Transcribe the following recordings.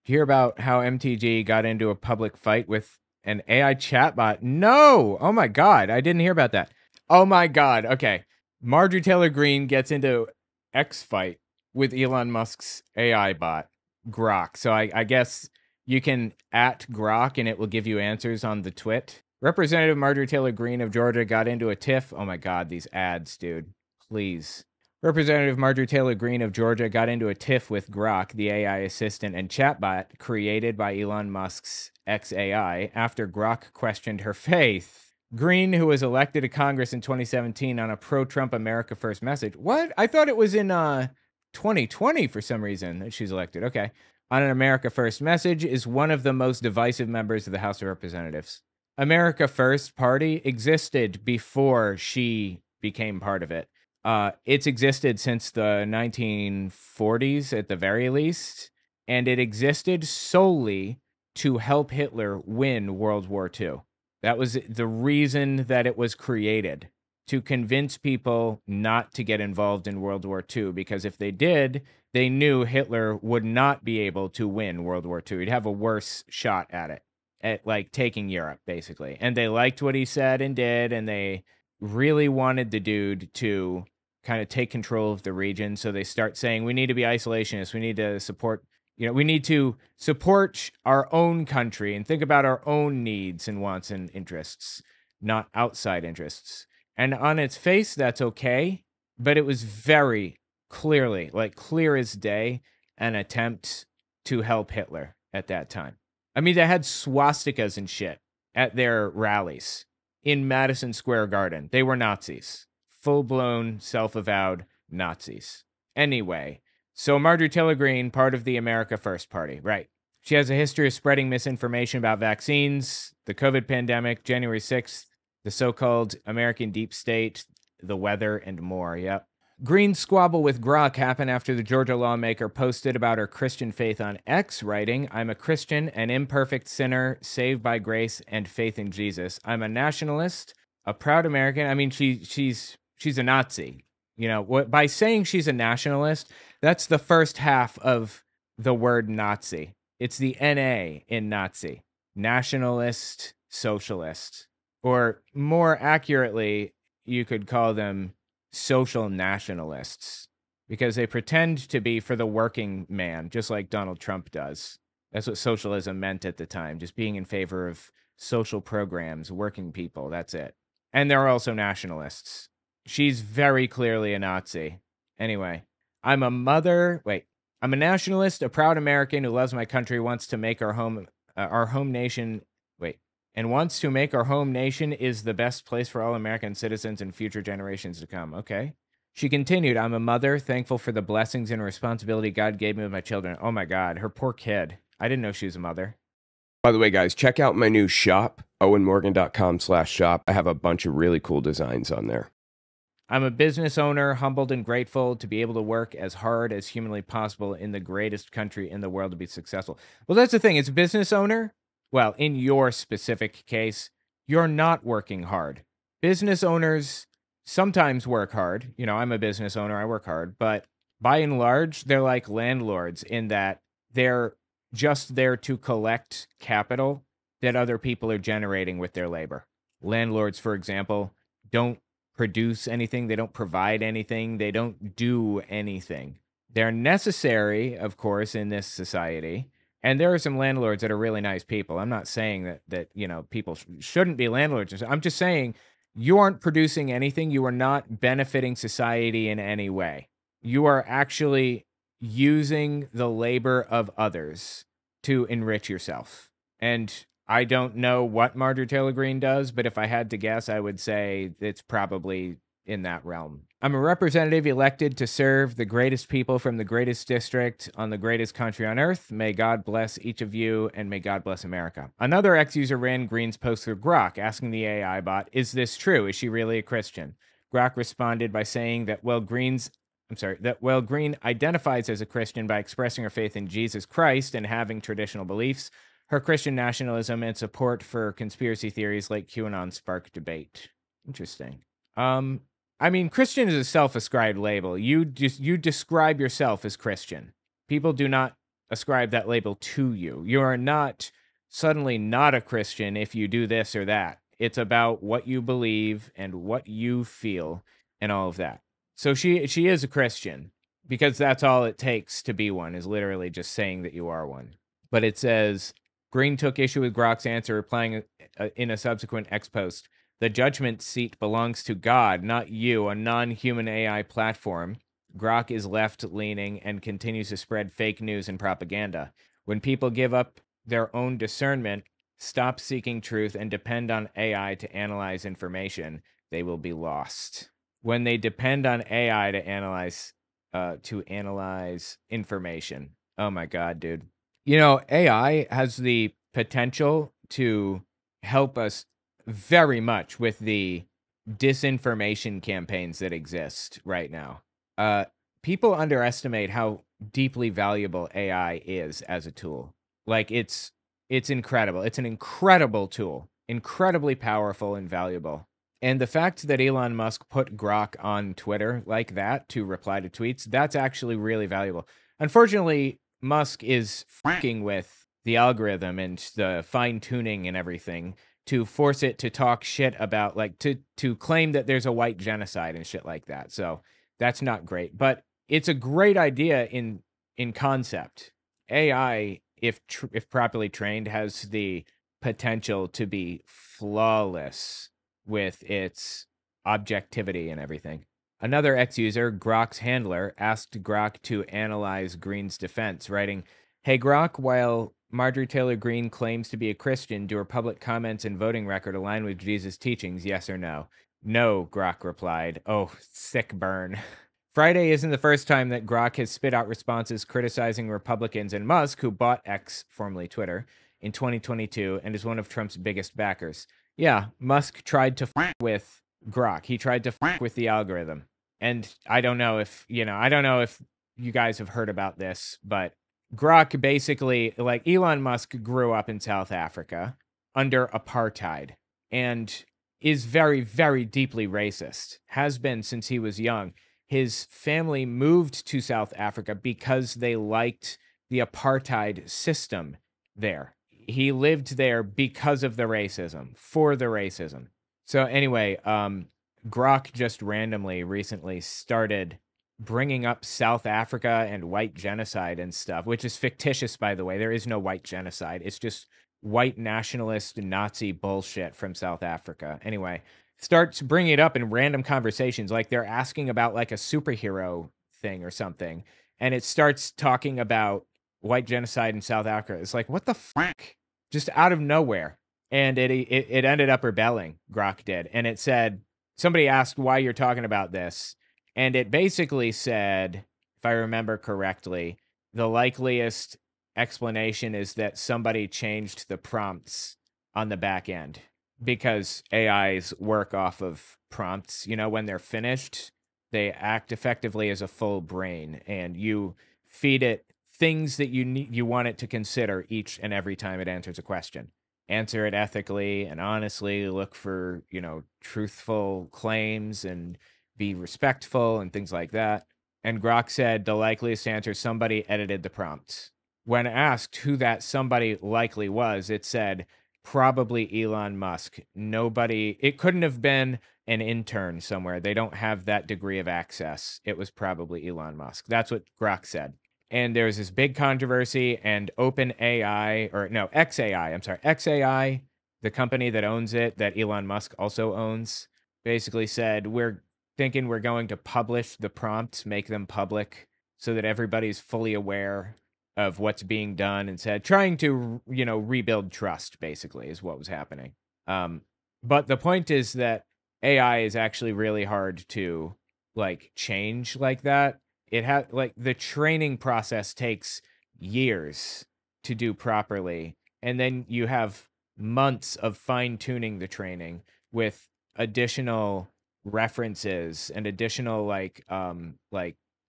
Hear about how MTG got into a public fight with an AI chatbot? No! Oh my god, I didn't hear about that. Oh my god, okay. Marjorie Taylor Greene gets into X fight with Elon Musk's AI bot, Grok. So I guess you can at Grok and it will give you answers on the twit. Representative Marjorie Taylor Greene of Georgia got into a tiff. Oh my god, these ads, dude. Please. Representative Marjorie Taylor Greene of Georgia got into a tiff with Grok, the AI assistant and chatbot created by Elon Musk's XAI, after Grok questioned her faith. Greene, who was elected to Congress in 2017 on a pro-Trump America First message. What? I thought it was in 2020 for some reason that she's elected. Okay. On an America First message, is one of the most divisive members of the House of Representatives. America First Party existed before she became part of it. It's existed since the 1940s at the very least, and it existed solely to help Hitler win World War II. That was the reason that it was created, to convince people not to get involved in World War II, because if they did, they knew Hitler would not be able to win World War II. He'd have a worse shot at it, at like taking Europe, basically. And they liked what he said and did, and they really wanted the dude to kind of take control of the region. So they start saying, we need to be isolationists. We need to support, we need to support our own country and think about our own needs and wants and interests, not outside interests. And on its face, that's okay. But it was very clearly, like clear as day, an attempt to help Hitler at that time. I mean, they had swastikas and shit at their rallies in Madison Square Garden. They were Nazis. Full-blown, self-avowed Nazis. Anyway, so Marjorie Taylor Greene, part of the America First Party, right? She has a history of spreading misinformation about vaccines, the COVID pandemic, January 6th, the so-called American deep state, the weather, and more, yep. Greene's squabble with Grok happened after the Georgia lawmaker posted about her Christian faith on X, writing, I'm a Christian, an imperfect sinner, saved by grace and faith in Jesus. I'm a nationalist, a proud American. I mean, she's a Nazi. By saying she's a nationalist, that's the first half of the word Nazi. It's the NA in Nazi. Nationalist, socialist. Or more accurately, you could call them social nationalists, because they pretend to be for the working man, just like Donald Trump does. That's what socialism meant at the time, just being in favor of social programs, working people, that's it. And they're also nationalists. She's very clearly a Nazi. Anyway, I'm a nationalist, a proud American who loves my country, wants to make our home nation is the best place for all American citizens and future generations to come. Okay. She continued, I'm a mother, thankful for the blessings and responsibility God gave me with my children. Oh my God, her poor kid. I didn't know she was a mother. By the way, guys, check out my new shop, owenmorgan.com/shop. I have a bunch of really cool designs on there. I'm a business owner, humbled and grateful to be able to work as hard as humanly possible in the greatest country in the world to be successful. Well, that's the thing. It's a business owner. Well, in your specific case, you're not working hard. Business owners sometimes work hard. I'm a business owner. I work hard. But by and large, they're like landlords in that they're just there to collect capital that other people are generating with their labor. Landlords, for example, don't produce anything. They don't provide anything. They don't do anything. They're necessary, of course, in this society. And there are some landlords that are really nice people. I'm not saying that people shouldn't be landlords. I'm just saying you aren't producing anything. You are not benefiting society in any way. You are actually using the labor of others to enrich yourself. And I don't know what Marjorie Taylor Greene does, but if I had to guess, I would say it's probably in that realm. I'm a representative elected to serve the greatest people from the greatest district on the greatest country on earth. May God bless each of you, and may God bless America. Another X-user ran Greene's post through Grok, asking the AI bot, is this true? Is she really a Christian? Grok responded by saying that, Greene identifies as a Christian by expressing her faith in Jesus Christ and having traditional beliefs. Her Christian nationalism and support for conspiracy theories like QAnon spark debate. Interesting. I mean, Christian is a self-ascribed label. You describe yourself as Christian. People do not ascribe that label to you. You are not suddenly not a Christian if you do this or that. It's about what you believe and what you feel and all of that. So she is a Christian because that's all it takes to be one, is literally just saying that you are one. But it says Green took issue with Grok's answer, replying in a subsequent X post. The judgment seat belongs to God, not you, a non-human AI platform. Grok is left-leaning and continues to spread fake news and propaganda. When people give up their own discernment, stop seeking truth, and depend on AI to analyze information, they will be lost. When they depend on AI to analyze information. Oh my God, dude. You know, AI has the potential to help us very much with the disinformation campaigns that exist right now. People underestimate how deeply valuable AI is as a tool. Like it's incredible. It's an incredible tool, incredibly powerful and valuable. And the fact that Elon Musk put Grok on Twitter like that to reply to tweets, that's actually really valuable. Unfortunately, Musk is fucking with the algorithm and the fine tuning and everything to force it to talk shit about, like, to claim that there's a white genocide and shit like that. So that's not great, but it's a great idea in concept. AI, if properly trained, has the potential to be flawless with its objectivity and everything. Another X-user, Grok's handler, asked Grok to analyze Green's defense, writing, "Hey Grok, while Marjorie Taylor Greene claims to be a Christian, do her public comments and voting record align with Jesus' teachings, yes or no?" "No," Grok replied. Oh, sick burn. Friday isn't the first time that Grok has spit out responses criticizing Republicans and Musk, who bought X, formerly Twitter, in 2022 and is one of Trump's biggest backers. Yeah, Musk tried to f with Grok. He tried to f with the algorithm. And I don't know if you guys have heard about this, but Grok basically, like, Elon Musk grew up in South Africa under apartheid and is very, very deeply racist, has been since he was young. His family moved to South Africa because they liked the apartheid system there. He lived there because of the racism, for the racism. So anyway, Grok just randomly recently started bringing up South Africa and white genocide and stuff, which is fictitious, by the way. There is no white genocide. It's just white nationalist Nazi bullshit from South Africa. Anyway, starts bringing it up in random conversations, like they're asking about like a superhero thing or something, and it starts talking about white genocide in South Africa. It's like, what the fuck? Just out of nowhere. And it ended up rebelling, Grok did. And it said, somebody asked why you're talking about this. And it basically said, if I remember correctly, the likeliest explanation is that somebody changed the prompts on the back end, because AIs work off of prompts. You know, when they're finished, they act effectively as a full brain, and you feed it things that you want it to consider each and every time it answers a question. Answer it ethically and honestly, look for, truthful claims and be respectful and things like that. And Grok said the likeliest answer, somebody edited the prompts. When asked who that somebody likely was, it said probably Elon Musk. Nobody, it couldn't have been an intern somewhere. They don't have that degree of access. It was probably Elon Musk. That's what Grok said. And there was this big controversy, and XAI, the company that owns it, that Elon Musk also owns, basically said, we're thinking we're going to publish the prompts, make them public, so that everybody's fully aware of what's being done and said, trying to, rebuild trust, basically, is what was happening. But the point is that AI is actually really hard to, change like that. It has, the training process takes years to do properly, and then you have months of fine-tuning the training with additional references and additional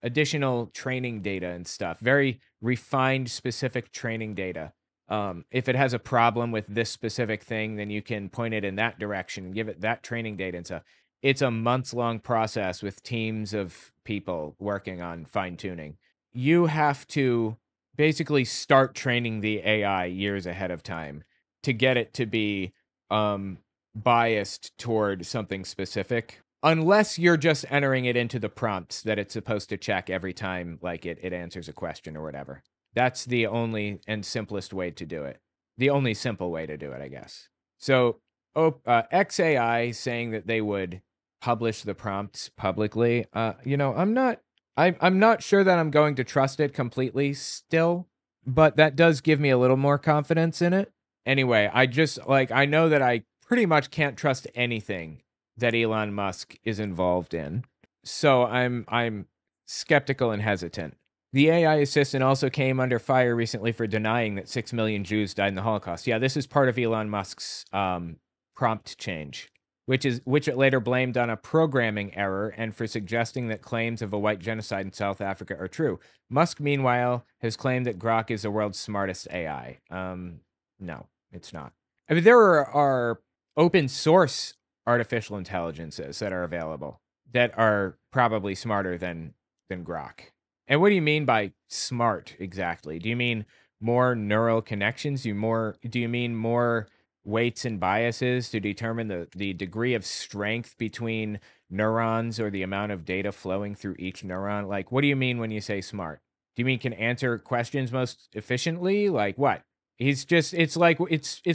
additional training data and stuff, very refined, specific training data. If it has a problem with this specific thing, then you can point it in that direction and give it that training data and stuff. It's a months-long process with teams of people working on fine-tuning. You have to basically start training the AI years ahead of time to get it to be biased toward something specific. Unless you're just entering it into the prompts that it's supposed to check every time, like it answers a question or whatever. That's the only and simplest way to do it. The only simple way to do it, I guess. So, XAI saying that they would publish the prompts publicly. I'm not sure that I'm going to trust it completely still, but that does give me a little more confidence in it. Anyway, I know that I pretty much can't trust anything that Elon Musk is involved in. So I'm skeptical and hesitant. The AI assistant also came under fire recently for denying that 6 million Jews died in the Holocaust. Yeah, this is part of Elon Musk's prompt change, which it later blamed on a programming error and for suggesting that claims of a white genocide in South Africa are true. Musk, meanwhile, has claimed that Grok is the world's smartest AI. No, it's not. I mean, there are open source artificial intelligences that are available that are probably smarter than Grok. And what do you mean by smart exactly? Do you mean more neural connections? Do you mean more weights and biases to determine the degree of strength between neurons or the amount of data flowing through each neuron? Like, what do you mean when you say smart? Do you mean can answer questions most efficiently? Like what? It's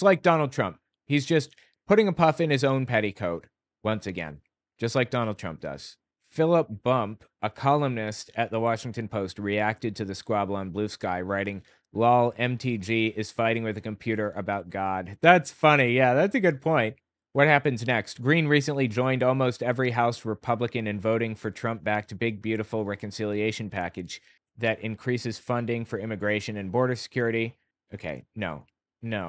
like Donald Trump. He's just putting a puff in his own petticoat once again, just like Donald Trump does. Philip Bump, a columnist at the Washington Post, reacted to the squabble on Blue Sky, writing, "Lol, MTG is fighting with a computer about God." That's funny. Yeah, that's a good point. What happens next? Green recently joined almost every House Republican in voting for Trump-backed Big Beautiful Reconciliation Package that increases funding for immigration and border security. Okay, no,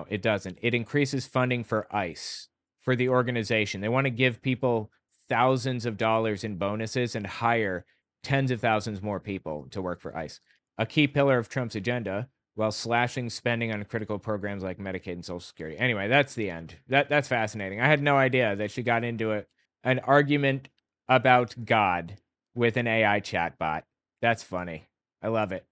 it doesn't. It increases funding for ICE, for the organization. They want to give people thousands of dollars in bonuses and hire tens of thousands more people to work for ICE. A key pillar of Trump's agenda, while slashing spending on critical programs like Medicaid and Social Security. Anyway, that's the end. That's fascinating. I had no idea that she got into an argument about God with an AI chatbot. That's funny. I love it.